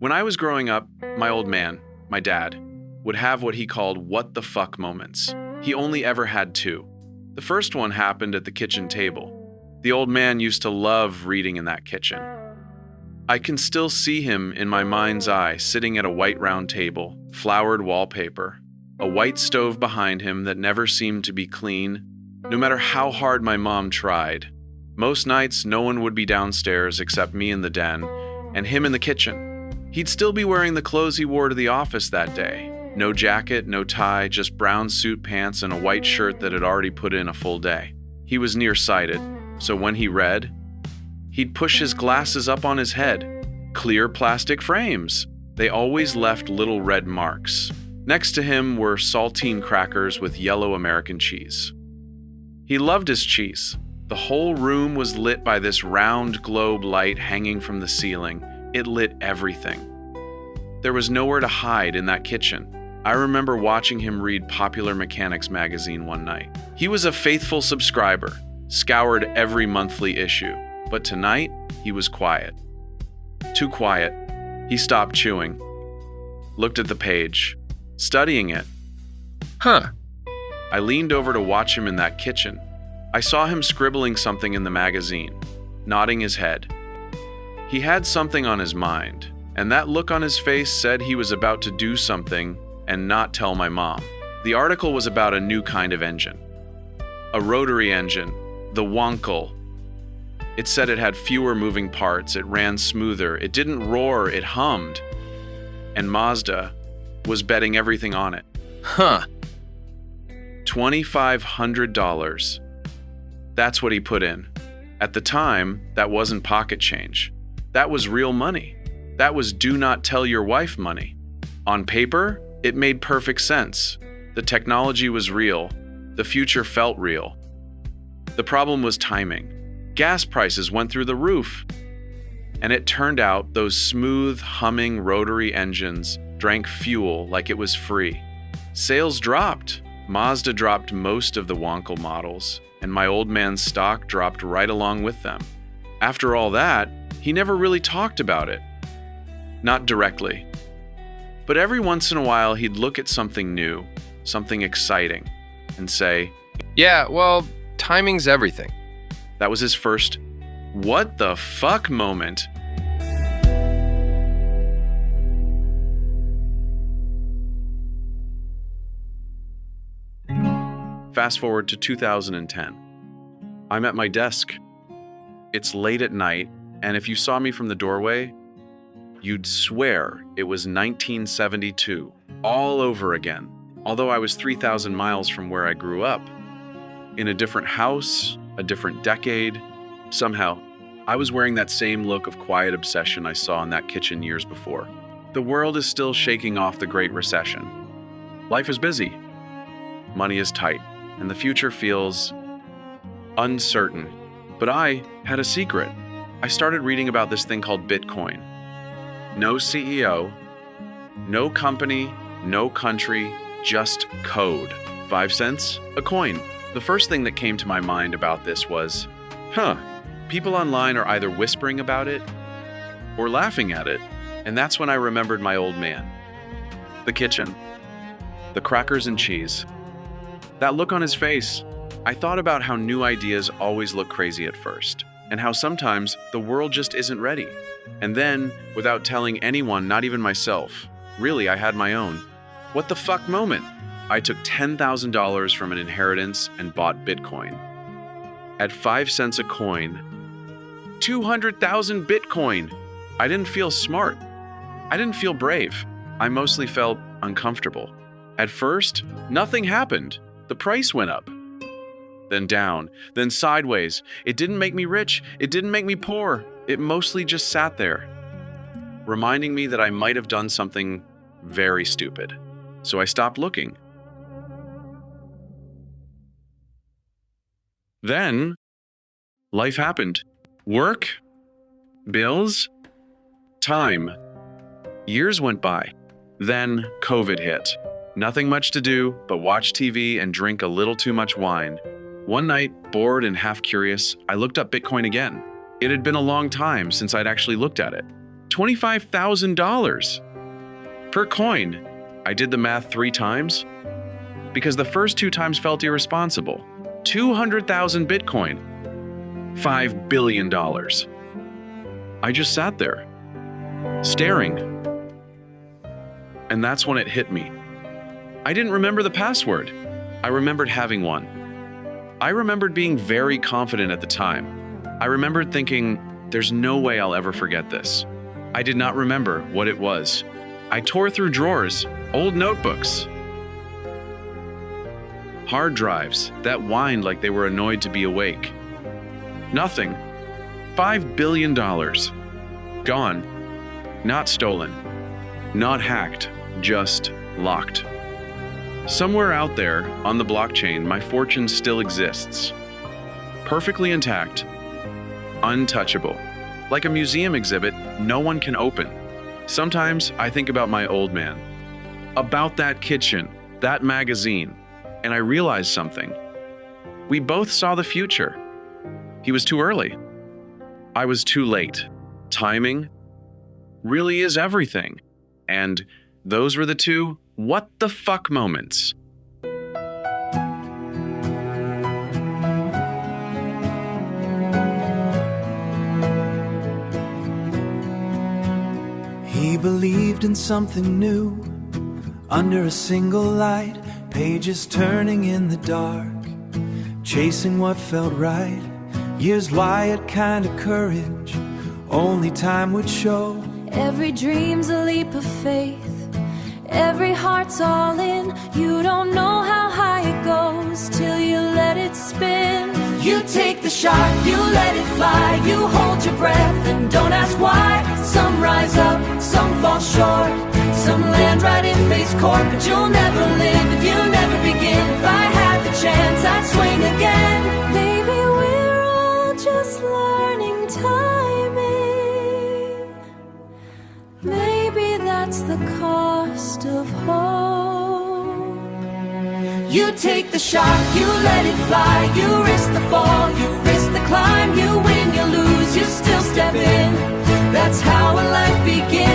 When I was growing up, my old man, my dad, would have what he called what the fuck moments. He only ever had two. The first one happened at the kitchen table. The old man used to love reading in that kitchen. I can still see him in my mind's eye sitting at a white round table, flowered wallpaper, a white stove behind him that never seemed to be clean, no matter how hard my mom tried. Most nights, no one would be downstairs except me in the den and him in the kitchen. He'd still be wearing the clothes he wore to the office that day. No jacket, no tie, just brown suit pants and a white shirt that had already put in a full day. He was nearsighted, so when he read, he'd push his glasses up on his head. Clear plastic frames. They always left little red marks. Next to him were saltine crackers with yellow American cheese. He loved his cheese. The whole room was lit by this round globe light hanging from the ceiling. It lit everything. There was nowhere to hide in that kitchen. I remember watching him read Popular Mechanics magazine one night. He was a faithful subscriber, scoured every monthly issue, but tonight he was quiet. Too quiet. He stopped chewing, looked at the page, studying it. I leaned over to watch him in that kitchen. I saw him scribbling something in the magazine, nodding his head. He had something on his mind, and that look on his face said he was about to do something and not tell my mom. The article was about a new kind of engine. A rotary engine, the Wankel. It said it had fewer moving parts, it ran smoother, it didn't roar, it hummed. And Mazda was betting everything on it. $2,500. That's what he put in. At the time, that wasn't pocket change. That was real money. That was do not tell your wife money. On paper, it made perfect sense. The technology was real. The future felt real. The problem was timing. Gas prices went through the roof. And it turned out those smooth, humming rotary engines drank fuel like it was free. Sales dropped. Mazda dropped most of the Wankel models, and my old man's stock dropped right along with them. After all that, he never really talked about it. Not directly. But every once in a while, he'd look at something new, something exciting, and say, "Yeah, well, timing's everything." That was his first, "What the fuck" moment. Fast forward to 2010. I'm at my desk. It's late at night, and if you saw me from the doorway, you'd swear it was 1972, all over again, although I was 3,000 miles from where I grew up. In a different house, a different decade. Somehow, I was wearing that same look of quiet obsession I saw in that kitchen years before. The world is still shaking off the Great Recession. Life is busy. Money is tight, and the future feels uncertain. But I had a secret. I started reading about this thing called Bitcoin. No CEO, no company, no country, just code. 5 cents a coin. The first thing that came to my mind about this was, people online are either whispering about it or laughing at it. And that's when I remembered my old man. The kitchen. The crackers and cheese. That look on his face. I thought about how new ideas always look crazy at first, and how sometimes the world just isn't ready. And then, without telling anyone, not even myself, really I had my own what the fuck moment. I took $10,000 from an inheritance and bought Bitcoin. At 5 cents a coin, 200,000 Bitcoin. I didn't feel smart. I didn't feel brave. I mostly felt uncomfortable. At first, nothing happened. The price went up. Then down, then sideways. It didn't make me rich. It didn't make me poor. It mostly just sat there, reminding me that I might have done something very stupid. so I stopped looking. Then, life happened. Work, bills, time. Years went by. Then COVID hit. Nothing much to do but watch TV and drink a little too much wine. One night, bored and half curious, I looked up Bitcoin again. It had been a long time since I'd actually looked at it. $25,000 per coin. I did the math 3 times because the first 2 times felt irresponsible. 200,000 Bitcoin. $5 billion. I just sat there, staring. And that's when it hit me. I didn't remember the password. I remembered having one. I remembered being very confident at the time. I remembered thinking, there's no way I'll ever forget this. I did not remember what it was. I tore through drawers, old notebooks, hard drives that whined like they were annoyed to be awake. Nothing. $5 billion. Gone. Not stolen. Not hacked. Just locked. Somewhere out there on the blockchain, my fortune still exists. Perfectly intact. Untouchable. Like a museum exhibit no one can open. Sometimes I think about my old man. About that kitchen, that magazine, and I realize something. We both saw the future. He was too early. I was too late. Timing really is everything. And those were the 2 what the fuck moments. He believed in something new. Under a single light, pages turning in the dark, chasing what felt right. Years wired kind of courage, only time would show. Every dream's a leap of faith, every heart's all in. You don't know how high it goes till you let it spin. You take the shot, you let it fly, you hold your breath and don't ask why. Some rise up, some fall short, some land right in face court. But you'll never live if you never begin. If I had the chance, I'd swing again. Maybe we're all just learning timing. Maybe that's the cost of hope. You take the shot, you let it fly, you risk the fall, you risk the climb. You win, you lose, you still step in. That's how a life begins.